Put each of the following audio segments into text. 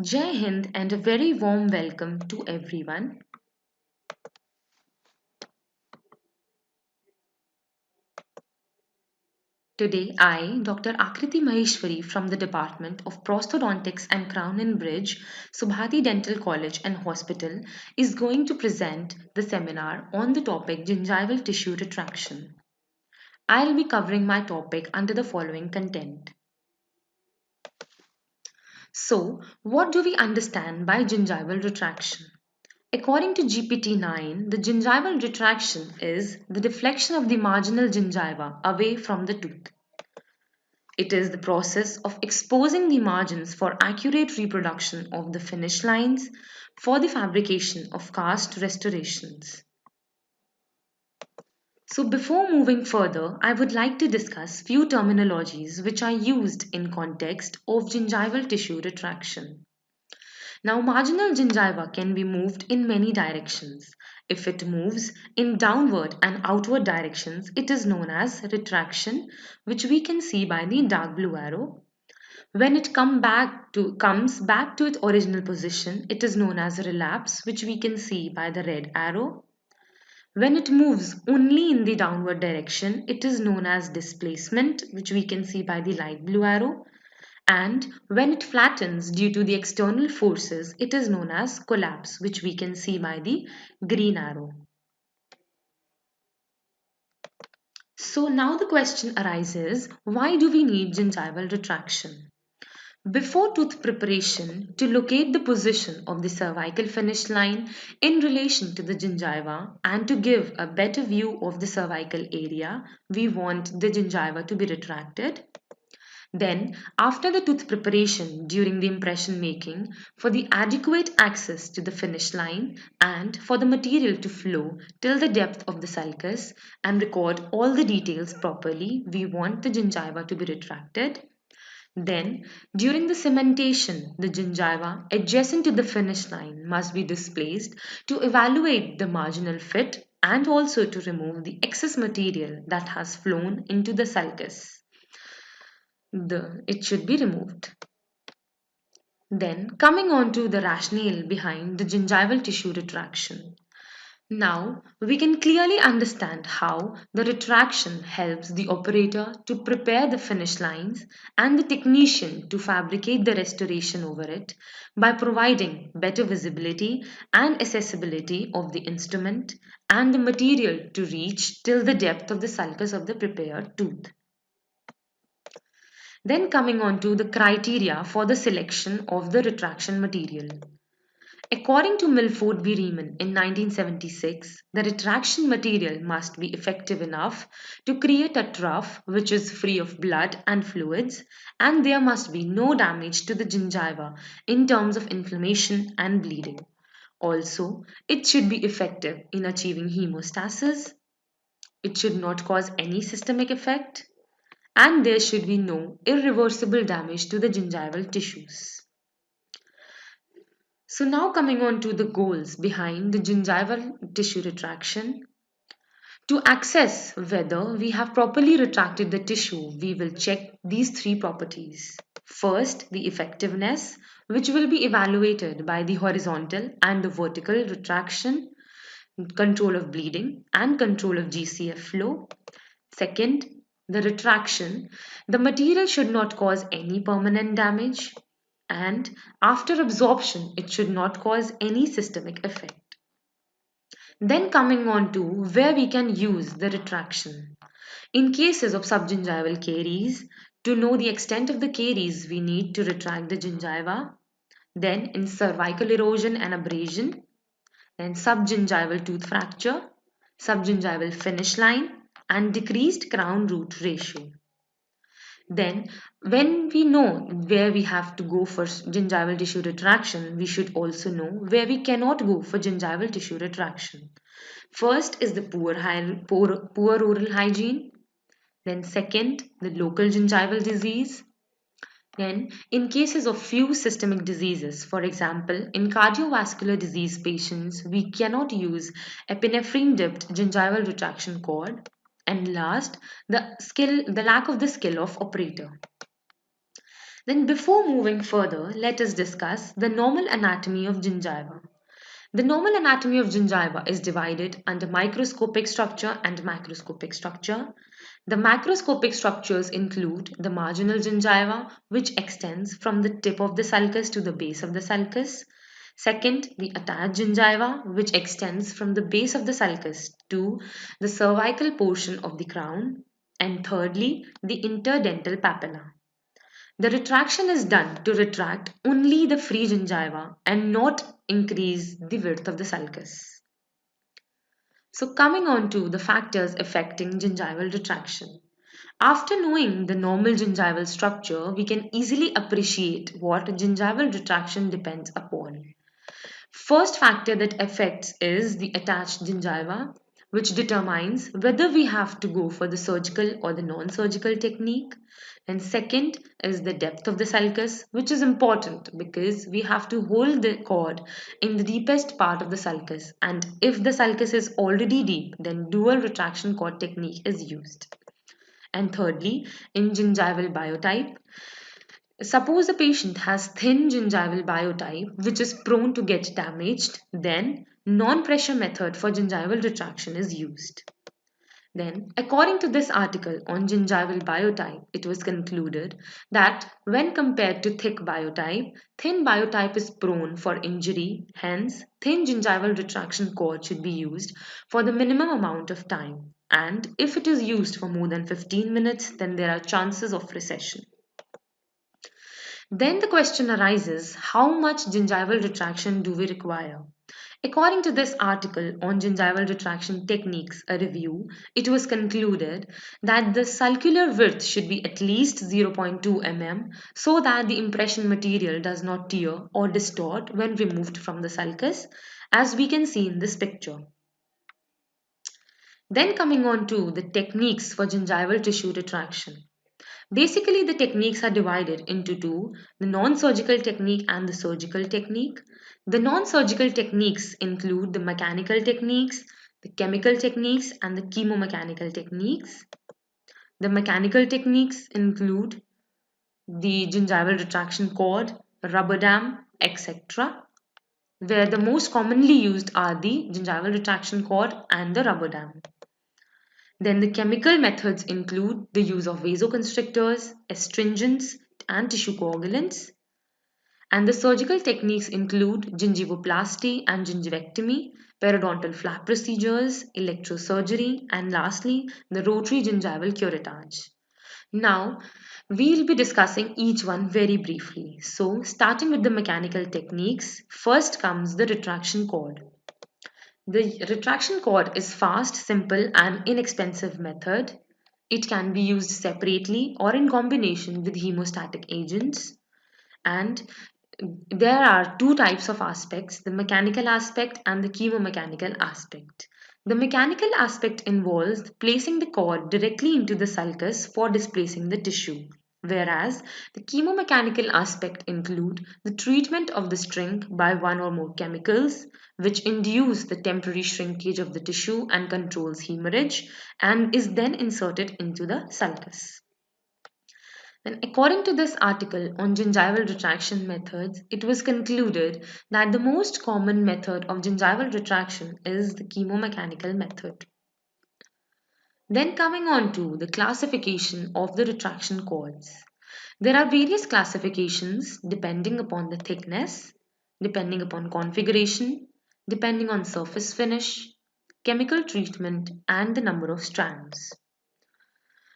Jai Hind and a very warm welcome to everyone. Today, I, Dr. Akriti Maheshwari from the Department of Prosthodontics and Crown and Bridge, Subhati Dental College and Hospital, is going to present the seminar on the topic gingival tissue retraction. I'll be covering my topic under the following content. So, what do we understand by gingival retraction? According to GPT-9, the gingival retraction is the deflection of the marginal gingiva away from the tooth. It is the process of exposing the margins for accurate reproduction of the finish lines for the fabrication of cast restorations. So before moving further, I would like to discuss few terminologies which are used in context of gingival tissue retraction. Now, marginal gingiva can be moved in many directions. If it moves in downward and outward directions, it is known as retraction, which we can see by the dark blue arrow. When it comes back to its original position, it is known as relapse, which we can see by the red arrow. When it moves only in the downward direction, it is known as displacement, which we can see by the light blue arrow. And when it flattens due to the external forces, it is known as collapse, which we can see by the green arrow. So now the question arises, why do we need gingival retraction? Before tooth preparation, to locate the position of the cervical finish line in relation to the gingiva and to give a better view of the cervical area, we want the gingiva to be retracted. Then, after the tooth preparation during the impression making, for the adequate access to the finish line and for the material to flow till the depth of the sulcus and record all the details properly, we want the gingiva to be retracted. Then, during the cementation, the gingiva adjacent to the finish line must be displaced to evaluate the marginal fit and also to remove the excess material that has flown into the sulcus. It should be removed. Then, coming on to the rationale behind the gingival tissue retraction. Now, we can clearly understand how the retraction helps the operator to prepare the finish lines and the technician to fabricate the restoration over it by providing better visibility and accessibility of the instrument and the material to reach till the depth of the sulcus of the prepared tooth. Then coming on to the criteria for the selection of the retraction material. According to Milford v. Riemann in 1976, the retraction material must be effective enough to create a trough which is free of blood and fluids, and there must be no damage to the gingiva in terms of inflammation and bleeding. Also, it should be effective in achieving hemostasis. It should not cause any systemic effect, and there should be no irreversible damage to the gingival tissues. So now coming on to the goals behind the gingival tissue retraction. To assess whether we have properly retracted the tissue, we will check these three properties. First, the effectiveness, which will be evaluated by the horizontal and the vertical retraction, control of bleeding and control of GCF flow. Second, the retraction. The material should not cause any permanent damage, and after absorption, it should not cause any systemic effect. Then coming on to where we can use the retraction. In cases of subgingival caries, to know the extent of the caries, we need to retract the gingiva. Then in cervical erosion and abrasion, then subgingival tooth fracture, subgingival finish line, and decreased crown root ratio. Then, when we know where we have to go for gingival tissue retraction, we should also know where we cannot go for gingival tissue retraction. First is the poor oral hygiene. Then, second, the local gingival disease. Then, in cases of few systemic diseases, for example, in cardiovascular disease patients, we cannot use epinephrine dipped gingival retraction cord. And last, the lack of the skill of operator. Then before moving further, let us discuss the normal anatomy of gingiva. The normal anatomy of gingiva is divided under microscopic structure and macroscopic structure. The macroscopic structures include the marginal gingiva, which extends from the tip of the sulcus to the base of the sulcus. Second, the attached gingiva, which extends from the base of the sulcus to the cervical portion of the crown. And thirdly, the interdental papilla. The retraction is done to retract only the free gingiva and not increase the width of the sulcus. So, coming on to the factors affecting gingival retraction. After knowing the normal gingival structure, we can easily appreciate what gingival retraction depends upon. First factor that affects is the attached gingiva, which determines whether we have to go for the surgical or the non-surgical technique. And second is the depth of the sulcus, which is important because we have to hold the cord in the deepest part of the sulcus. And if the sulcus is already deep, then dual retraction cord technique is used. And thirdly, in gingival biotype, suppose a patient has thin gingival biotype which is prone to get damaged, then non-pressure method for gingival retraction is used. Then, according to this article on gingival biotype, it was concluded that when compared to thick biotype, thin biotype is prone for injury, hence, thin gingival retraction cord should be used for the minimum amount of time. And if it is used for more than 15 minutes, then there are chances of recession. Then the question arises, how much gingival retraction do we require? According to this article on gingival retraction techniques, a review, it was concluded that the sulcular width should be at least 0.2 mm so that the impression material does not tear or distort when removed from the sulcus, as we can see in this picture. Then coming on to the techniques for gingival tissue retraction. Basically, the techniques are divided into two, the non-surgical technique and the surgical technique. The non-surgical techniques include the mechanical techniques, the chemical techniques, and the chemomechanical techniques. The mechanical techniques include the gingival retraction cord, rubber dam, etc., where the most commonly used are the gingival retraction cord and the rubber dam. Then the chemical methods include the use of vasoconstrictors, astringents, and tissue coagulants. And the surgical techniques include gingivoplasty and gingivectomy, periodontal flap procedures, electrosurgery, and lastly, the rotary gingival curettage. Now, we'll be discussing each one very briefly. So, starting with the mechanical techniques, first comes the retraction cord. The retraction cord is fast, simple, and inexpensive method. It can be used separately or in combination with hemostatic agents. And there are two types of aspects, the mechanical aspect and the chemomechanical aspect. The mechanical aspect involves placing the cord directly into the sulcus for displacing the tissue, whereas the chemomechanical aspect include the treatment of the string by one or more chemicals which induce the temporary shrinkage of the tissue and controls hemorrhage and is then inserted into the sulcus. Then, according to this article on gingival retraction methods, it was concluded that the most common method of gingival retraction is the chemomechanical method. Then, coming on to the classification of the retraction cords. There are various classifications depending upon the thickness, depending upon configuration, depending on surface finish, chemical treatment, and the number of strands.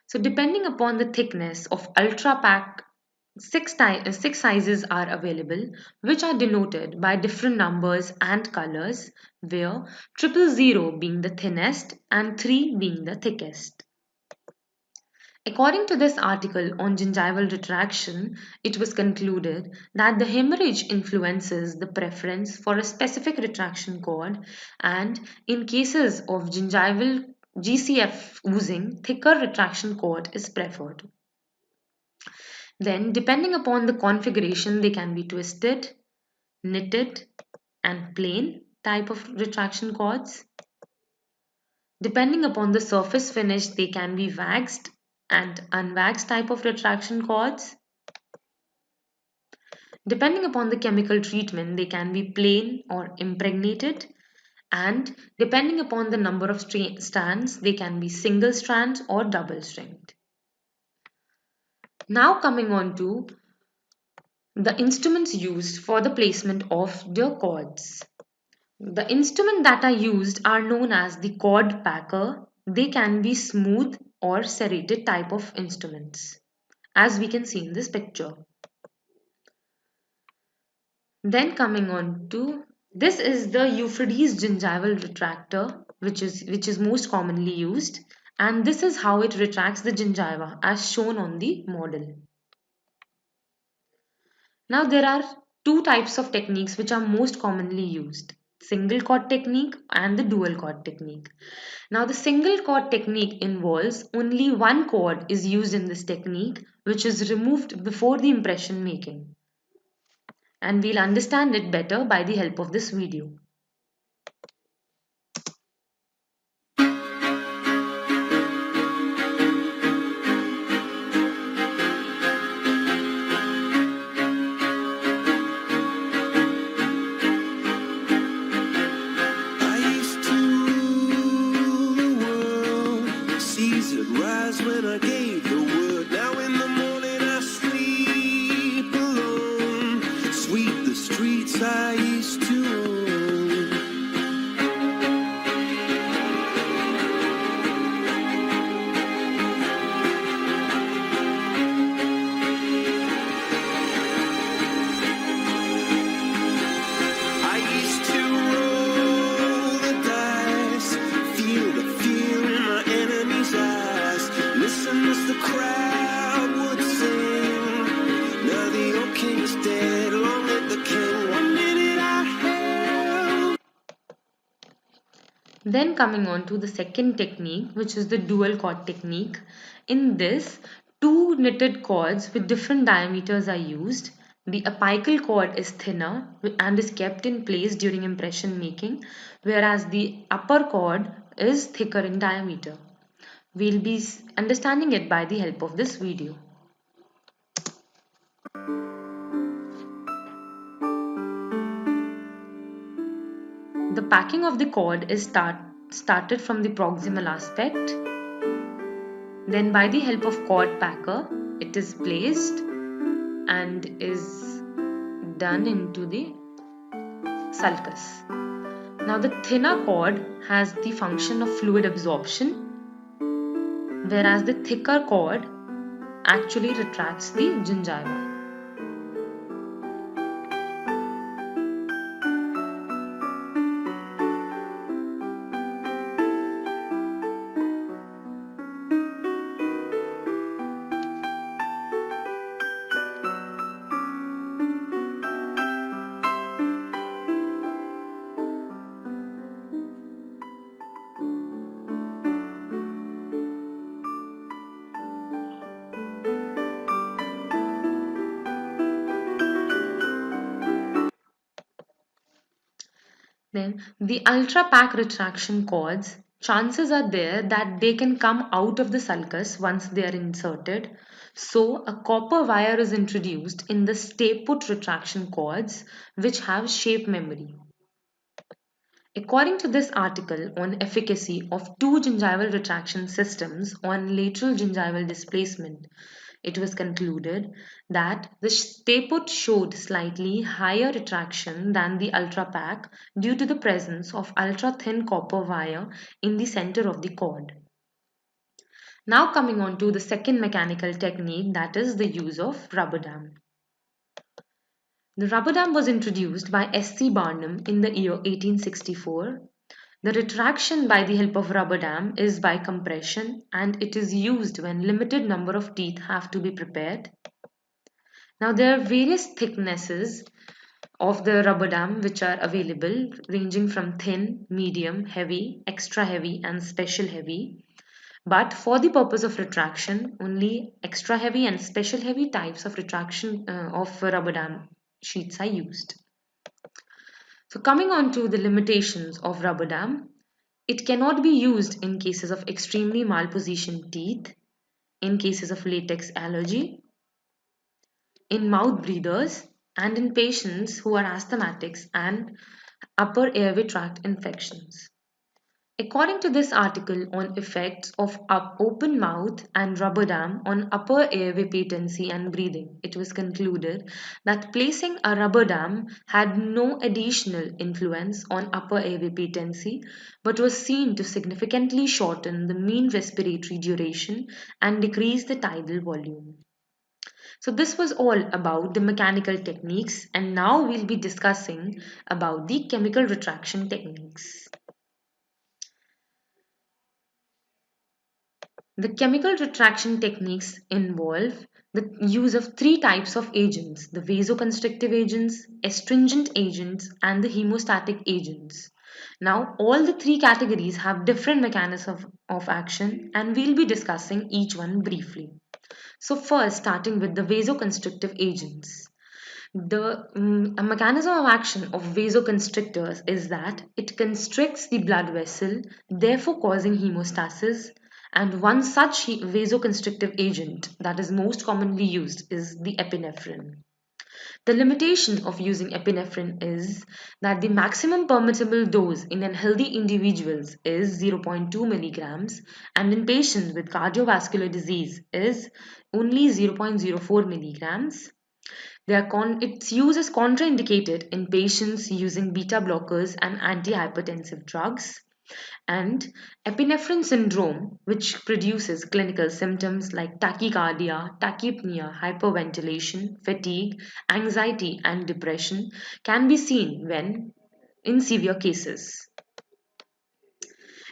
So depending upon the thickness of Ultra Pack, six sizes are available, which are denoted by different numbers and colors, where 000 being the thinnest and 3 being the thickest. According to this article on gingival retraction, it was concluded that the hemorrhage influences the preference for a specific retraction cord, and in cases of gingival GCF oozing, thicker retraction cord is preferred. Then, depending upon the configuration, they can be twisted, knitted, and plain type of retraction cords. Depending upon the surface finish, they can be waxed and unwaxed type of retraction cords. Depending upon the chemical treatment, they can be plain or impregnated, and depending upon the number of strands, they can be single strands or double strand. Now coming on to the instruments used for the placement of the cords. The instruments that are used are known as the cord packer. They can be smooth or serrated type of instruments, as we can see in this picture. Then coming on to this is the Euphrates gingival retractor, which is most commonly used, and this is how it retracts the gingiva as shown on the model. Now there are two types of techniques which are most commonly used: single cord technique and the dual cord technique. Now the single cord technique involves only one cord is used in this technique, which is removed before the impression making, and we'll understand it better by the help of this video. I used to rule the world, seas would rise when I gave the word. Now in the morning I sleep alone, sweep the streets I used to own. I used to roll the dice, feel the fear in my enemy's eyes. Listen as the crowd would sing. Now the old king is dead, long live the king. 1 minute I held. Then coming on to the second technique, which is the dual cord technique. In this, two knitted cords with different diameters are used. The apical cord is thinner and is kept in place during impression making, whereas the upper cord is thicker in diameter. We'll be understanding it by the help of this video. The packing of the cord is started from the proximal aspect. Then by the help of cord packer, it is placed and is done into the sulcus. Now the thinner cord has the function of fluid absorption, whereas the thicker cord actually retracts the gingiva. Then the ultra pack retraction cords, chances are there that they can come out of the sulcus once they are inserted. So a copper wire is introduced in the stay put retraction cords, which have shape memory. According to this article on efficacy of two gingival retraction systems on lateral gingival displacement, it was concluded that the stay-put showed slightly higher retraction than the ultra-pack due to the presence of ultra-thin copper wire in the center of the cord. Now coming on to the second mechanical technique, that is the use of rubber dam. The rubber dam was introduced by S.C. Barnum in the year 1864. The retraction by the help of rubber dam is by compression, and it is used when limited number of teeth have to be prepared. Now there are various thicknesses of the rubber dam which are available, ranging from thin, medium, heavy, extra heavy and special heavy. But for the purpose of retraction, only extra heavy and special heavy types of retraction of rubber dam sheets are used. So coming on to the limitations of rubber dam, it cannot be used in cases of extremely malpositioned teeth, in cases of latex allergy, in mouth breathers, and in patients who are asthmatics and upper airway tract infections. According to this article on effects of open mouth and rubber dam on upper airway patency and breathing, it was concluded that placing a rubber dam had no additional influence on upper airway patency but was seen to significantly shorten the mean respiratory duration and decrease the tidal volume. So this was all about the mechanical techniques, and now we'll be discussing about the chemical retraction techniques. The chemical retraction techniques involve the use of three types of agents: the vasoconstrictive agents, astringent agents, and the hemostatic agents. Now, all the three categories have different mechanisms of action, and we'll be discussing each one briefly. So, first, starting with the vasoconstrictive agents. The a mechanism of action of vasoconstrictors is that it constricts the blood vessel, therefore causing hemostasis. And one such vasoconstrictive agent that is most commonly used is the epinephrine. The limitation of using epinephrine is that the maximum permissible dose in healthy individuals is zero point 0.2 milligrams, and in patients with cardiovascular disease is only 0.04 milligrams. Its use is contraindicated in patients using beta blockers and antihypertensive drugs. And epinephrine syndrome, which produces clinical symptoms like tachycardia, tachypnea, hyperventilation, fatigue, anxiety, and depression, can be seen when in severe cases.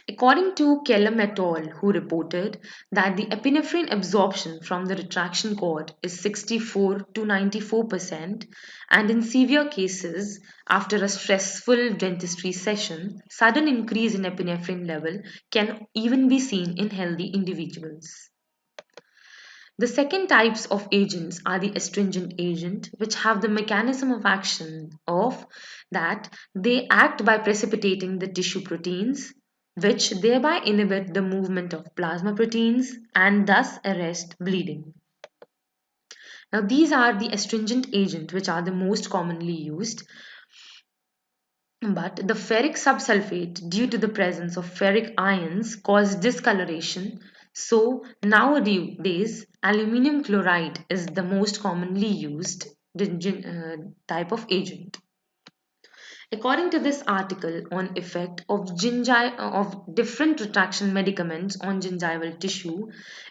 According to Kellum et al., who reported that the epinephrine absorption from the retraction cord is 64 to 94%, and in severe cases, after a stressful dentistry session, sudden increase in epinephrine level can even be seen in healthy individuals. The second types of agents are the astringent agent, which have the mechanism of action of that they act by precipitating the tissue proteins, which thereby inhibit the movement of plasma proteins and thus arrest bleeding. Now, these are the astringent agents which are the most commonly used. But the ferric subsulfate, due to the presence of ferric ions, cause discoloration. So nowadays, aluminium chloride is the most commonly used type of agent. According to this article on effect of different retraction medicaments on gingival tissue,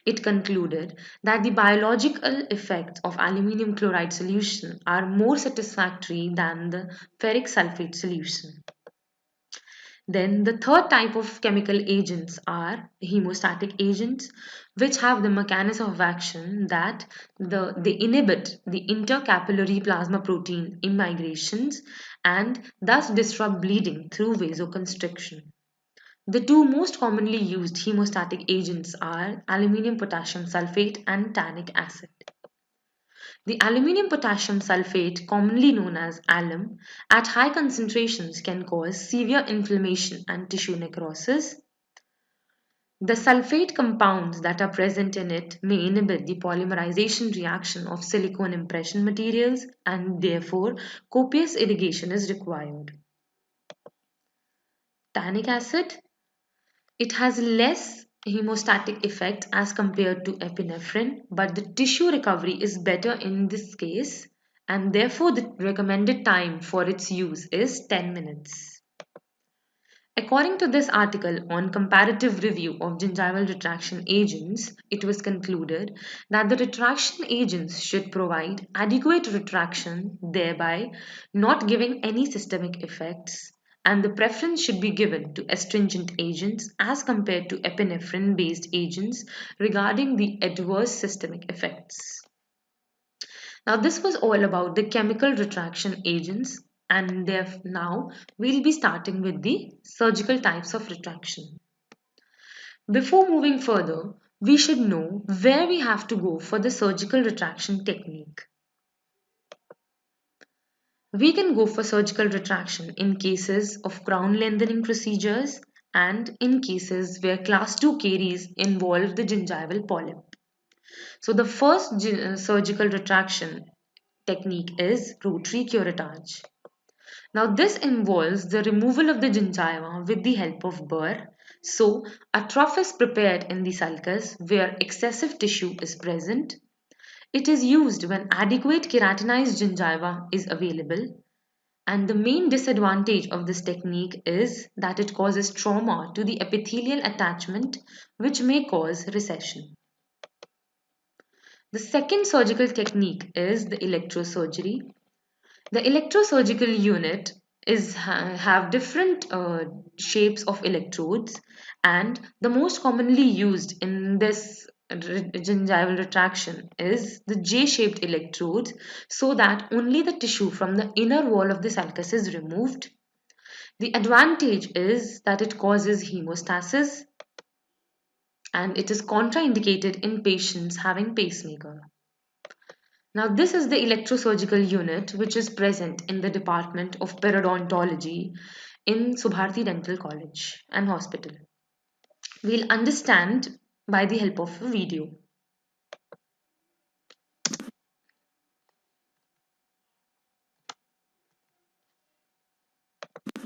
it concluded that the biological effects of aluminium chloride solution are more satisfactory than the ferric sulfate solution. Then the third type of chemical agents are hemostatic agents, which have the mechanism of action that they inhibit the intercapillary plasma protein immigrations and thus disrupt bleeding through vasoconstriction. The two most commonly used hemostatic agents are aluminium potassium sulfate and tannic acid. The aluminium potassium sulfate, commonly known as alum, at high concentrations can cause severe inflammation and tissue necrosis. The sulfate compounds that are present in it may inhibit the polymerization reaction of silicone impression materials, and therefore copious irrigation is required. Tannic acid, it has less hemostatic effect as compared to epinephrine, but the tissue recovery is better in this case, and therefore the recommended time for its use is 10 minutes. According to this article on comparative review of gingival retraction agents, it was concluded that the retraction agents should provide adequate retraction, thereby not giving any systemic effects, and the preference should be given to astringent agents as compared to epinephrine based agents regarding the adverse systemic effects. Now, this was all about the chemical retraction agents, and now we'll be starting with the surgical types of retraction. Before moving further, we should know where we have to go for the surgical retraction technique. We can go for surgical retraction in cases of crown lengthening procedures and in cases where class 2 caries involve the gingival polyp. So the first surgical retraction technique is rotary curettage. Now, this involves the removal of the gingiva with the help of burr. So, a trough is prepared in the sulcus where excessive tissue is present. It is used when adequate keratinized gingiva is available. And the main disadvantage of this technique is that it causes trauma to the epithelial attachment, which may cause recession. The second surgical technique is the electrosurgery. The electrosurgical unit have different shapes of electrodes, and the most commonly used in this gingival retraction is the J-shaped electrodes, so that only the tissue from the inner wall of the sulcus is removed. The advantage is that it causes hemostasis and it is contraindicated in patients having pacemaker. Now, this is the electrosurgical unit which is present in the Department of Periodontology in Subharti Dental College and Hospital. We'll understand by the help of a video.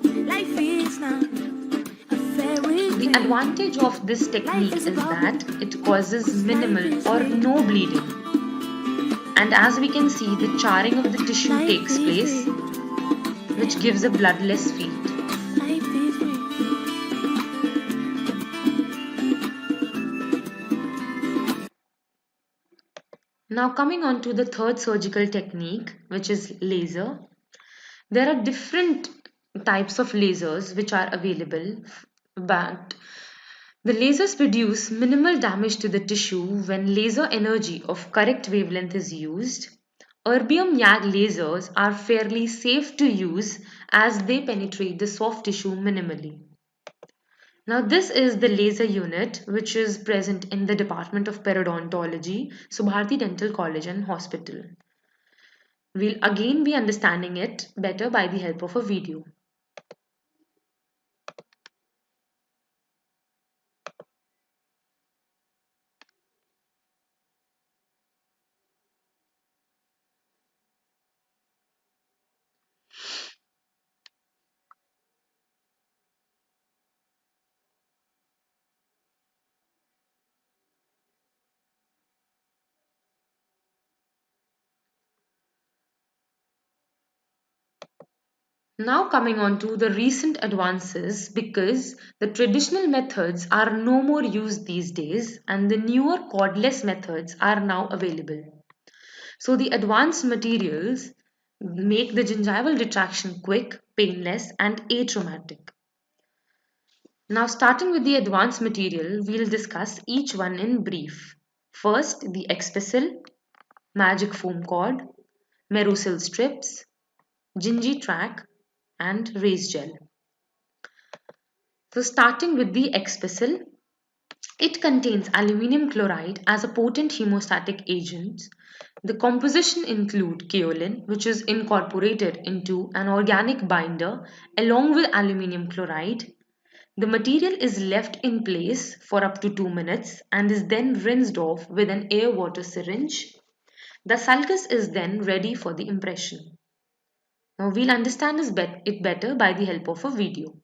Life is not a fairy The tale. advantage of this technique is that it causes minimal or no bleeding. And as we can see, the charring of the tissue Life takes is place, real. which gives a bloodless feed. Life is real. Now, coming on to the third surgical technique, which is laser. There are different types of lasers which are available, but the lasers produce minimal damage to the tissue when laser energy of correct wavelength is used. Erbium YAG lasers are fairly safe to use as they penetrate the soft tissue minimally. Now, this is the laser unit which is present in the Department of Periodontology, Subharti Dental College and Hospital. We'll again be understanding it better by the help of a video. Now coming on to the recent advances, because the traditional methods are no more used these days and the newer cordless methods are now available. So the advanced materials make the gingival retraction quick, painless and atraumatic. Now starting with the advanced material, we'll discuss each one in brief. First, the Expisil, Magic Foam Cord, Merusil strips, Gingi-Track and Race Gel. So starting with the Expisil, it contains aluminium chloride as a potent hemostatic agent. The composition include kaolin, which is incorporated into an organic binder along with aluminium chloride. The material is left in place for up to 2 minutes and is then rinsed off with an air water syringe. The sulcus is then ready for the impression. Now we'll understand it better by the help of a video.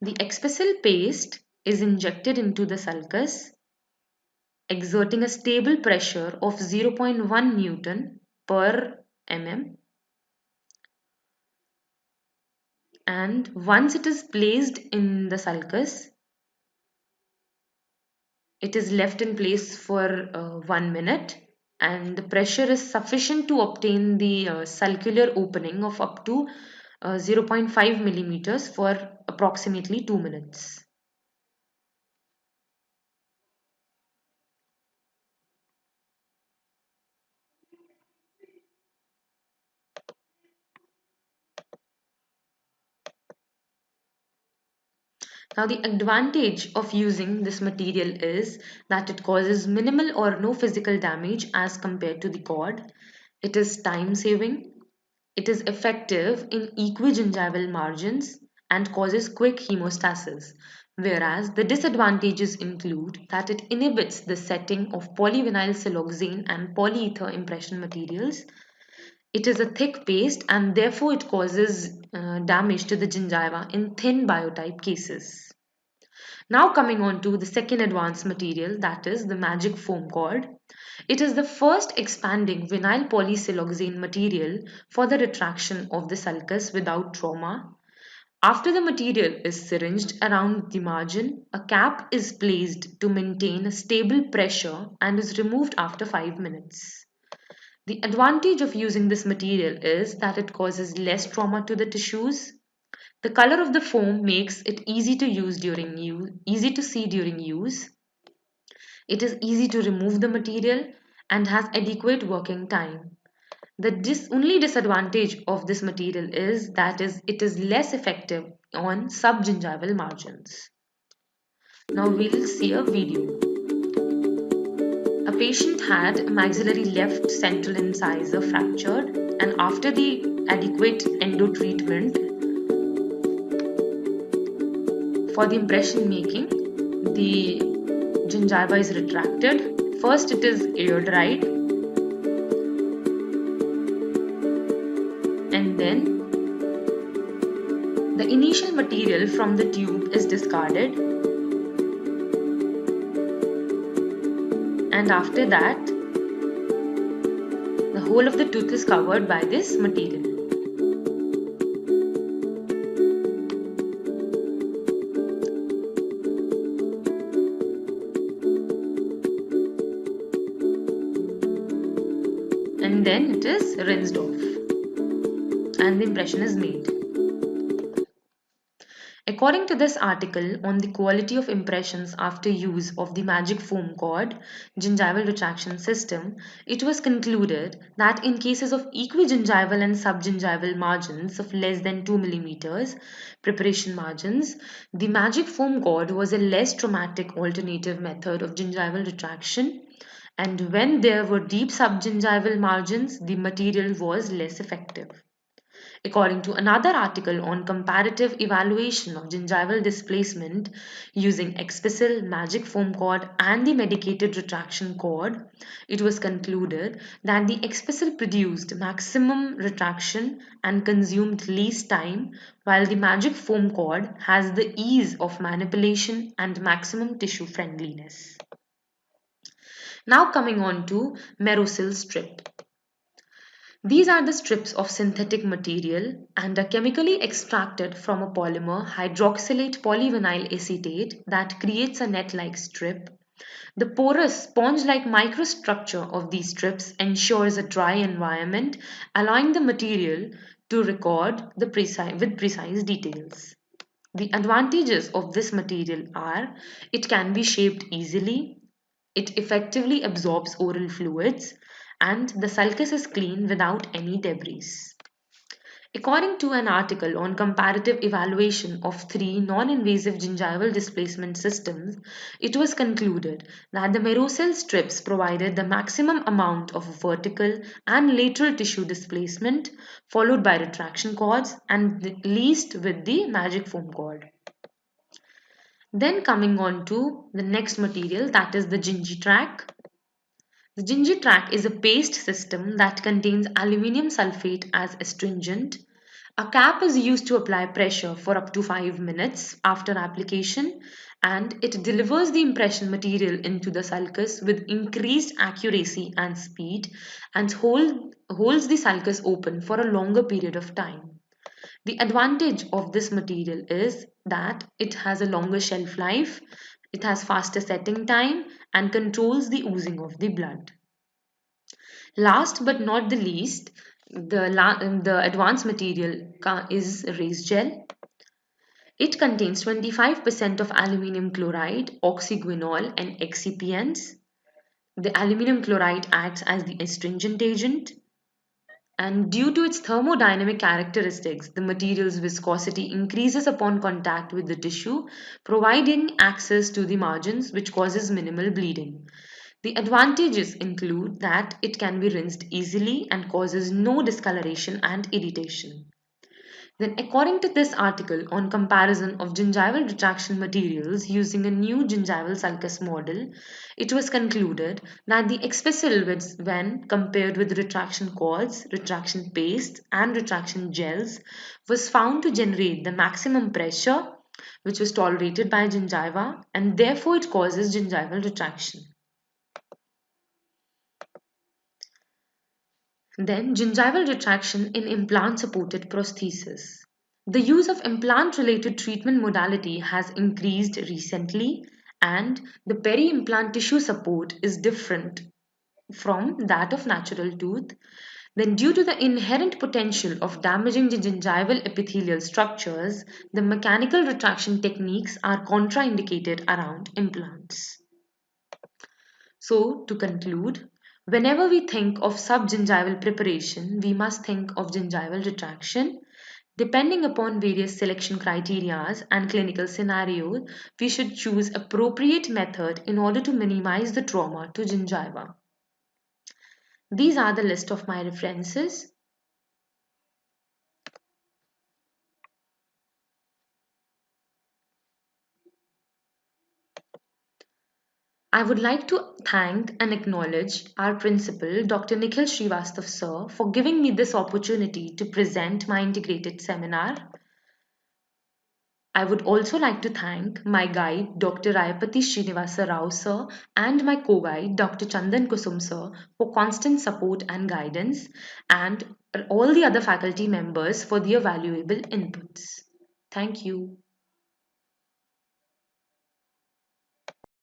The Expisil paste is injected into the sulcus, exerting a stable pressure of 0.1 Newton per mm. And once it is placed in the sulcus, it is left in place for 1 minute, and the pressure is sufficient to obtain the sulcular opening of up to 0.5 millimeters for approximately 2 minutes. Now, the advantage of using this material is that it causes minimal or no physical damage as compared to the cord. It is time saving. It is effective in equigingival margins and causes quick hemostasis, whereas the disadvantages include that it inhibits the setting of polyvinyl siloxane and polyether impression materials. It is a thick paste and therefore it causes damage to the gingiva in thin biotype cases. Now coming on to the second advanced material, that is the magic foam cord. It is the first expanding vinyl polysiloxane material for the retraction of the sulcus without trauma. After the material is syringed around the margin, a cap is placed to maintain a stable pressure and is removed after 5 minutes. The advantage of using this material is that it causes less trauma to the tissues. The color of the foam makes it easy to see during use. It is easy to remove the material and has adequate working time. The only disadvantage of this material is that it is less effective on subgingival margins. Now we'll see a video. A patient had maxillary left central incisor fractured, and after the adequate endo treatment for the impression making, the gingiva is retracted. First it is air dried, and then the initial material from the tube is discarded, and after that the whole of the tooth is covered by this material. And then it is rinsed off and the impression is made. According to this article on the quality of impressions after use of the magic foam cord gingival retraction system, it was concluded that in cases of equigingival and subgingival margins of less than 2 millimeters, preparation margins, the magic foam cord was a less traumatic alternative method of gingival retraction, and when there were deep subgingival margins, the material was less effective. According to another article on comparative evaluation of gingival displacement using Expisil, magic foam cord and the medicated retraction cord, it was concluded that the Expisil produced maximum retraction and consumed least time, while the magic foam cord has the ease of manipulation and maximum tissue friendliness. Now coming on to Merosil strip. These are the strips of synthetic material and are chemically extracted from a polymer hydroxylate polyvinyl acetate that creates a net-like strip. The porous sponge-like microstructure of these strips ensures a dry environment, allowing the material to record with precise details. The advantages of this material are it can be shaped easily, it effectively absorbs oral fluids, and the sulcus is clean without any debris. According to an article on comparative evaluation of 3 non-invasive gingival displacement systems, it was concluded that the Merosil strips provided the maximum amount of vertical and lateral tissue displacement, followed by retraction cords, and the least with the magic foam cord. Then coming on to the next material, that is the Gingitrack. The Gingitrack is a paste system that contains aluminium sulfate as astringent. A cap is used to apply pressure for up to 5 minutes after application, and it delivers the impression material into the sulcus with increased accuracy and speed and holds the sulcus open for a longer period of time. The advantage of this material is that it has a longer shelf life, it has faster setting time, and controls the oozing of the blood. Last but not the least, the advanced material is race gel. It contains 25% of aluminium chloride, oxyguanol, and excipients. The aluminium chloride acts as the astringent agent. And due to its thermodynamic characteristics, the material's viscosity increases upon contact with the tissue, providing access to the margins, which causes minimal bleeding. The advantages include that it can be rinsed easily and causes no discoloration and irritation. Then, according to this article on comparison of gingival retraction materials using a new gingival sulcus model, it was concluded that the Expesil, when compared with retraction cords, retraction pastes, and retraction gels, was found to generate the maximum pressure which was tolerated by gingiva, and therefore it causes gingival retraction. Then, gingival retraction in implant supported prosthesis. The use of implant related treatment modality has increased recently, and the peri implant tissue support is different from that of natural tooth. Then, due to the inherent potential of damaging the gingival epithelial structures, the mechanical retraction techniques are contraindicated around implants. So, to conclude, whenever we think of subgingival preparation, we must think of gingival retraction. Depending upon various selection criteria and clinical scenarios, we should choose appropriate method in order to minimize the trauma to gingiva. These are the list of my references. I would like to thank and acknowledge our principal, Dr. Nikhil Srivastav sir, for giving me this opportunity to present my integrated seminar. I would also like to thank my guide, Dr. Rayapati Srinivasa Rao sir, and my co-guide, Dr. Chandan Kusum sir, for constant support and guidance, and all the other faculty members for their valuable inputs. Thank you.